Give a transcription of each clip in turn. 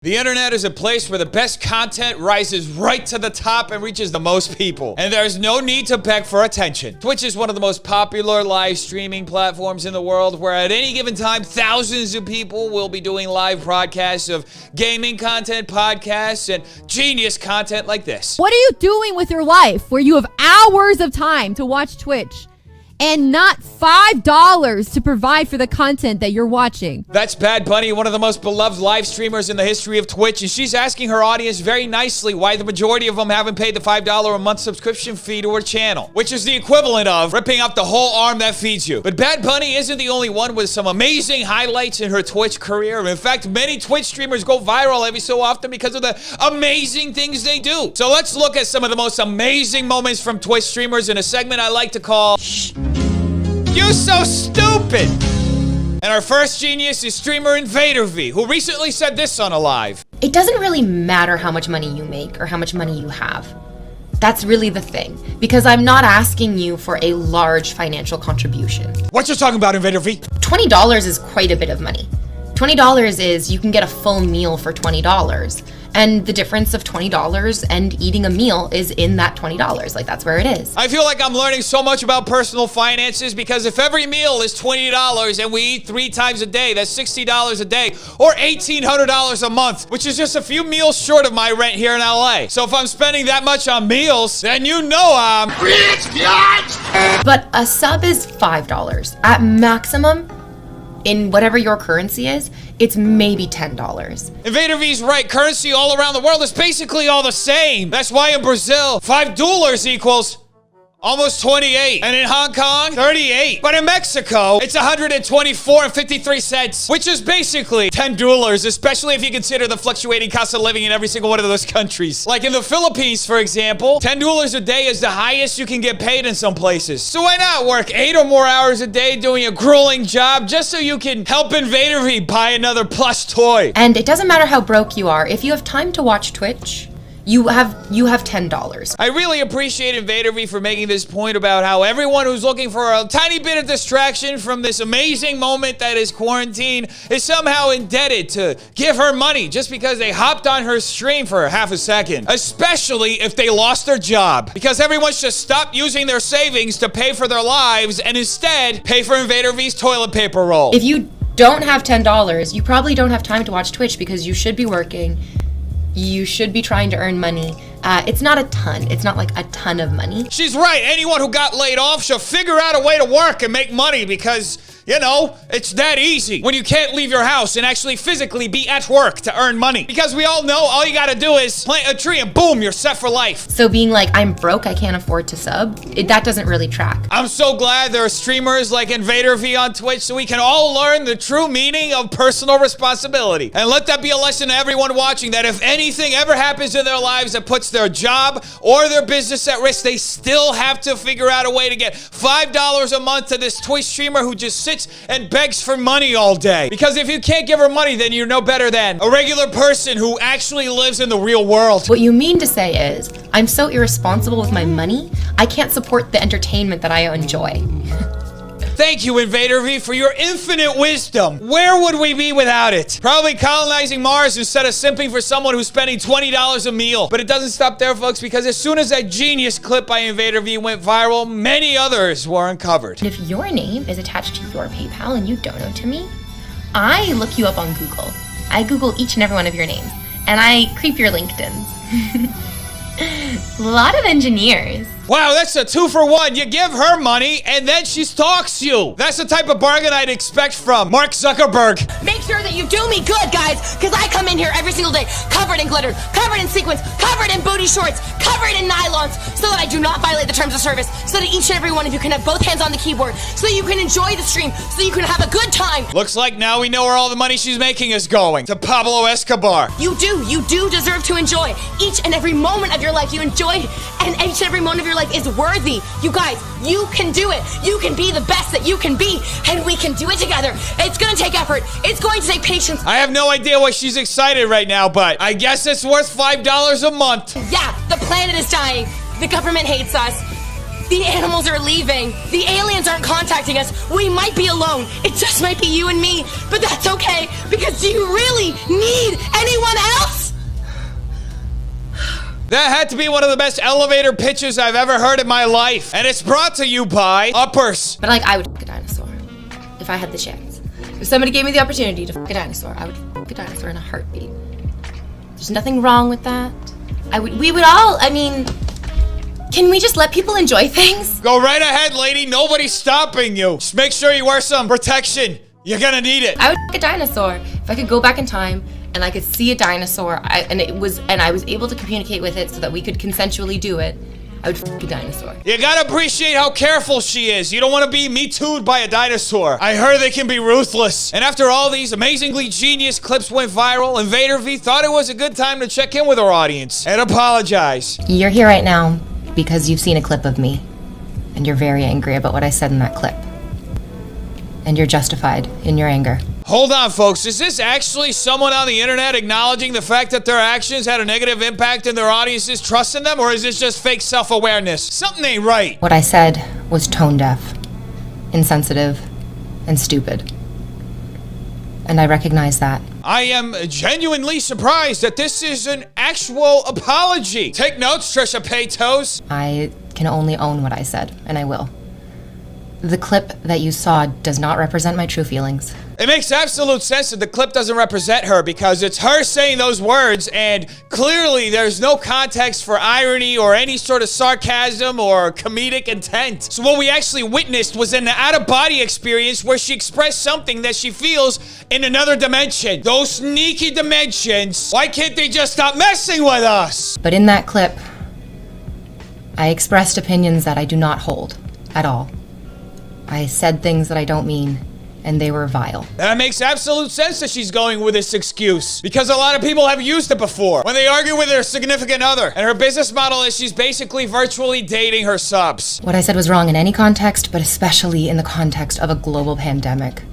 The internet is a place where the best content rises right to the top and reaches the most people. And there's no need to beg for attention. Twitch is one of the most popular live streaming platforms in the world where at any given time, thousands of people will be doing live broadcasts of gaming content, podcasts, and genius content like this. What are you doing with your life where you have hours of time to watch Twitch and not $5 to provide for the content that you're watching? That's Bad Bunny, one of the most beloved live streamers in the history of Twitch, and she's asking her audience very nicely why the majority of them haven't paid the $5 a month subscription fee to her channel, which is the equivalent of ripping out the whole arm that feeds you. But Bad Bunny isn't the only one with some amazing highlights in her Twitch career. In fact, many Twitch streamers go viral every so often because of the amazing things they do. So let's look at some of the most amazing moments from Twitch streamers in a segment I like to call "You're So Stupid." And our first genius is streamer Invadervie, who recently said this on a live. It doesn't really matter how much money you make or how much money you have. That's really the thing, because I'm not asking you for a large financial contribution. What you talking about, Invadervie? $20 is quite a bit of money. $20 is you can get a full meal for $20. And the difference of $20 and eating a meal is in that $20. Like, that's where it is. I feel like I'm learning so much about personal finances because if every meal is $20 and we eat 3 times a day, that's $60 a day or $1,800 a month, which is just a few meals short of my rent here in LA. So if I'm spending that much on meals, then you know I'm rich, bitch! But a sub is $5. At maximum, in whatever your currency is, it's maybe $10. Invadervie's right. Currency all around the world is basically all the same. That's why in Brazil, $5 equals almost 28. And in Hong Kong, 38. But in Mexico, it's 124.53 cents, which is basically $10, especially if you consider the fluctuating cost of living in every single one of those countries. Like in the Philippines, for example, $10 a day is the highest you can get paid in some places. So why not work 8 or more hours a day doing a grueling job just so you can help Invadervie buy another plush toy? And it doesn't matter how broke you are. If you have time to watch Twitch, you have $10. I really appreciate Invadervie for making this point about how everyone who's looking for a tiny bit of distraction from this amazing moment that is quarantine is somehow indebted to give her money just because they hopped on her stream for half a second, especially if they lost their job. Because everyone should stop using their savings to pay for their lives and instead pay for Invadervie's toilet paper roll. If you don't have $10, you probably don't have time to watch Twitch because you should be working. You should be trying to earn money. It's not a ton. It's not like a ton of money. She's right. Anyone who got laid off should figure out a way to work and make money because, you know, it's that easy when you can't leave your house and actually physically be at work to earn money. Because we all know all you gotta do is plant a tree and boom, you're set for life. So being like, I'm broke, I can't afford to sub, that doesn't really track. I'm so glad there are streamers like Invadervie on Twitch so we can all learn the true meaning of personal responsibility. And let that be a lesson to everyone watching that if anything ever happens in their lives that puts their job or their business at risk, they still have to figure out a way to get $5 a month to this Twitch streamer who just sits and begs for money all day. Because if you can't give her money, then you're no better than a regular person who actually lives in the real world. What you mean to say is, I'm so irresponsible with my money, I can't support the entertainment that I enjoy. Thank you, Invadervie, for your infinite wisdom. Where would we be without it? Probably colonizing Mars instead of simping for someone who's spending $20 a meal. But it doesn't stop there, folks, because as soon as that genius clip by Invadervie went viral, many others were uncovered. And if your name is attached to your PayPal and you donate to me, I look you up on Google. I Google each and every one of your names, and I creep your LinkedIns. A lot of engineers. Wow, that's a 2-for-1. You give her money, and then she stalks you. That's the type of bargain I'd expect from Mark Zuckerberg. Make sure that you do me good, guys, because I come in here every single day covered in glitter, covered in sequins, covered in booty shorts, covered in nylons, so that I do not violate the terms of service, so that each and every one of you can have both hands on the keyboard, so that you can enjoy the stream, so you can have a good time. Looks like now we know where all the money she's making is going. To Pablo Escobar. You do deserve to enjoy each and every moment of your life. You enjoy, and each and every moment of your life is worthy. You guys, you can do it. You can be the best that you can be, and we can do it together. It's gonna take effort. It's going to take patience. I have no idea why she's excited right now, but I guess it's worth $5 a month. Yeah, the planet is dying. The government hates us. The animals are leaving. The aliens aren't contacting us. We might be alone. It just might be you and me. But that's okay, because do you really need anyone else? That had to be one of the best elevator pitches I've ever heard in my life. And it's brought to you by Uppers. But like, I would fuck a dinosaur if I had the chance. If somebody gave me the opportunity to fuck a dinosaur, I would fuck a dinosaur in a heartbeat. There's nothing wrong with that. We would all, I mean, can we just let people enjoy things? Go right ahead, lady. Nobody's stopping you. Just make sure you wear some protection. You're gonna need it. I would fuck a dinosaur if I could go back in time and I could see a dinosaur and I was able to communicate with it so that we could consensually do it. I would fuck a dinosaur. You gotta appreciate how careful she is. You don't want to be Me Too'd by a dinosaur. I heard they can be ruthless. And after all these amazingly genius clips went viral, Invadervie thought it was a good time to check in with our audience and apologize. You're here right now because you've seen a clip of me and you're very angry about what I said in that clip. And you're justified in your anger. Hold on, folks. Is this actually someone on the internet acknowledging the fact that their actions had a negative impact in their audience's trust in them, or is this just fake self-awareness? Something ain't right. What I said was tone deaf, insensitive, and stupid. And I recognize that. I am genuinely surprised that this is an actual apology. Take notes, Trisha Paytos. I can only own what I said, and I will. The clip that you saw does not represent my true feelings. It makes absolute sense that the clip doesn't represent her because it's her saying those words, and clearly there's no context for irony or any sort of sarcasm or comedic intent. So what we actually witnessed was an out-of-body experience where she expressed something that she feels in another dimension. Those sneaky dimensions. Why can't they just stop messing with us? But in that clip, I expressed opinions that I do not hold at all. I said things that I don't mean, and they were vile. That makes absolute sense that she's going with this excuse, because a lot of people have used it before when they argue with their significant other. And her business model is she's basically virtually dating her subs. What I said was wrong in any context, but especially in the context of a global pandemic.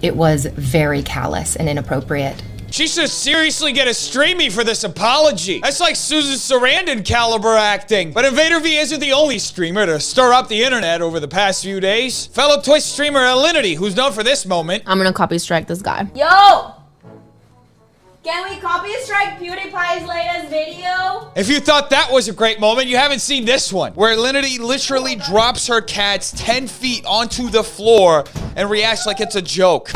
It was very callous and inappropriate. She should seriously get a streamy for this apology. That's like Susan Sarandon caliber acting. But Invadervie isn't the only streamer to stir up the internet over the past few days. Fellow Twitch streamer Alinity, who's known for this moment. I'm gonna copy strike this guy. Yo! Can we copy strike PewDiePie's latest video? If you thought that was a great moment, you haven't seen this one, where Alinity literally drops her cats 10 feet onto the floor and reacts like it's a joke.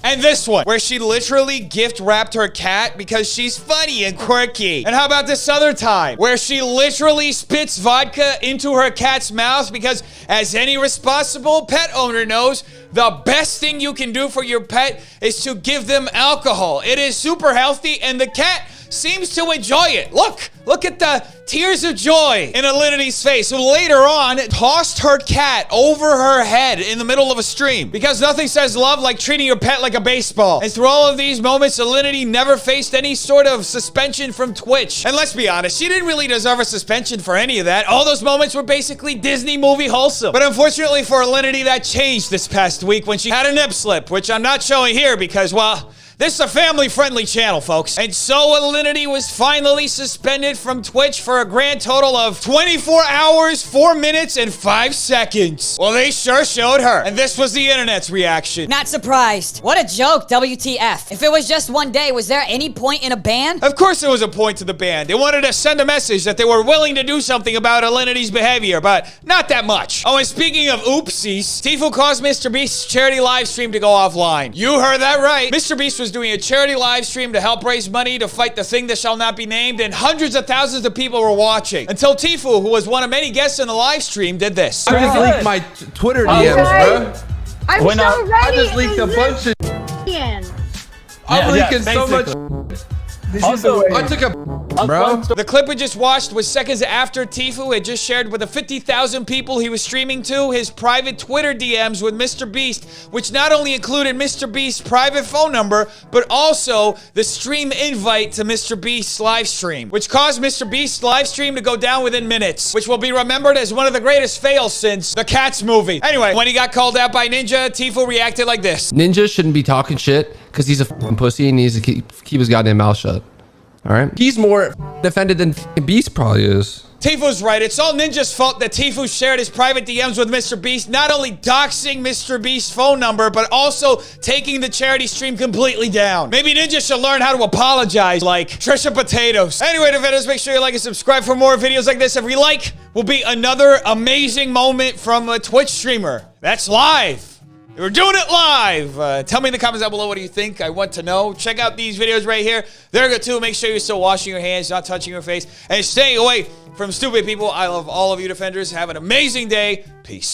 And this one, where she literally gift wrapped her cat because she's funny and quirky. And how about this other time, where she literally spits vodka into her cat's mouth because, as any responsible pet owner knows, the best thing you can do for your pet is to give them alcohol. It is super healthy, and the cat seems to enjoy it. Look at the tears of joy in Alinity's face, who later on tossed her cat over her head in the middle of a stream, because nothing says love like treating your pet like a baseball. And through all of these moments, Alinity never faced any sort of suspension from Twitch. And let's be honest, she didn't really deserve a suspension for any of that. All those moments were basically Disney movie wholesome. But unfortunately for Alinity, that changed this past week when she had a nip slip, which I'm not showing here because, well, this is a family-friendly channel, folks. And so Alinity was finally suspended from Twitch for a grand total of 24 hours, 4 minutes, and 5 seconds. Well, they sure showed her. And this was the internet's reaction. Not surprised. What a joke, WTF. If it was just one day, was there any point in a ban? Of course there was a point to the ban. They wanted to send a message that they were willing to do something about Alinity's behavior, but not that much. Oh, and speaking of oopsies, TFue caused Mr. Beast's charity live stream to go offline. You heard that right. Mr. Beast was doing a charity live stream to help raise money to fight the thing that shall not be named, and hundreds of thousands of people were watching. Until TFue, who was one of many guests in the live stream, did this. I just leaked my Twitter DMs, bro. I'm so ready. I just leaked a bunch of I'm leaking so much. Also, I took a bro. The clip we just watched was seconds after TFue had just shared with the 50,000 people he was streaming to his private Twitter DMs with Mr. Beast, which not only included Mr. Beast's private phone number, but also the stream invite to Mr. Beast's live stream, which caused Mr. Beast's live stream to go down within minutes, which will be remembered as one of the greatest fails since the Cats movie. Anyway, when he got called out by Ninja, TFue reacted like this. Ninja shouldn't be talking shit because he's a fucking pussy and he needs to keep his goddamn mouth shut. All right. He's more defended than Beast probably is. TFue's right. It's all Ninja's fault that TFue shared his private DMs with Mr. Beast, not only doxing Mr. Beast's phone number, but also taking the charity stream completely down. Maybe Ninja should learn how to apologize like Trisha Potatoes. Anyway, defenders, make sure you like and subscribe for more videos like this. Every like will be another amazing moment from a Twitch streamer. That's live. We're doing it live. Tell me in the comments down below, what do you think? I want to know. Check out these videos right here. They're good too. Make sure you're still washing your hands, not touching your face, and staying away from stupid people. I love all of you defenders. Have an amazing day. Peace.